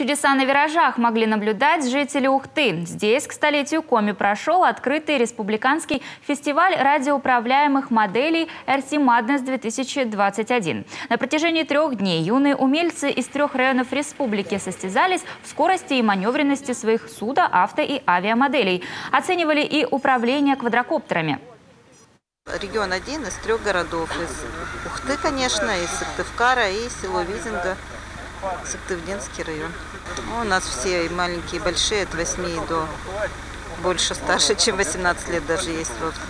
Чудеса на виражах могли наблюдать жители Ухты. Здесь к столетию Коми прошел открытый республиканский фестиваль радиоуправляемых моделей RC Madness 2021. На протяжении 3 дней юные умельцы из 3 районов республики состязались в скорости и маневренности своих судо-, авто- и авиамоделей. Оценивали и управление квадрокоптерами. Регион один из 3 городов. Из Ухты, конечно, из Сыктывкара и село Визинга, Сыктывдинский район. У нас все и маленькие, и большие, от 8 до больше, старше, чем 18 лет даже есть в Ухте.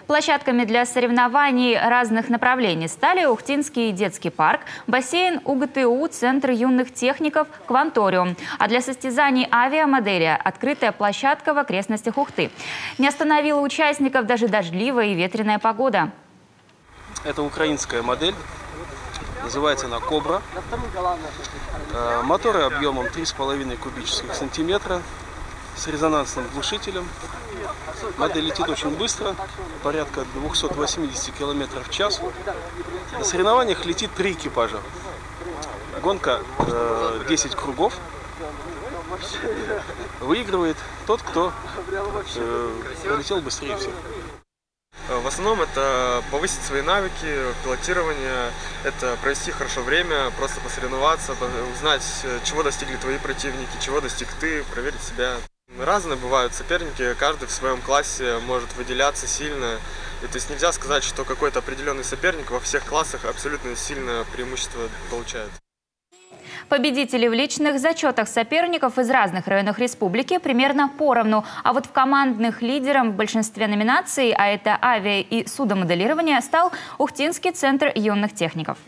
Площадками для соревнований разных направлений стали Ухтинский детский парк, бассейн УГТУ, Центр юных техников, Кванториум. А для состязаний авиамодели открытая площадка в окрестностях Ухты. Не остановила участников даже дождливая и ветреная погода. Это украинская модель. Называется она «Кобра». Моторы объемом 3,5 кубических сантиметра с резонансным глушителем. Модель летит очень быстро, порядка 280 км в час. На соревнованиях летит 3 экипажа. Гонка 10 кругов. Выигрывает тот, кто пролетел быстрее всех. В основном это повысить свои навыки, пилотирование, это провести хорошо время, просто посоревноваться, узнать, чего достигли твои противники, чего достиг ты, проверить себя. Разные бывают соперники, каждый в своем классе может выделяться сильно. И то есть нельзя сказать, что какой-то определенный соперник во всех классах абсолютно сильное преимущество получает. Победители в личных зачетах соперников из разных районов республики примерно поровну. А вот в командных лидером в большинстве номинаций, а это авиа- и судомоделирование, стал Ухтинский центр юных техников.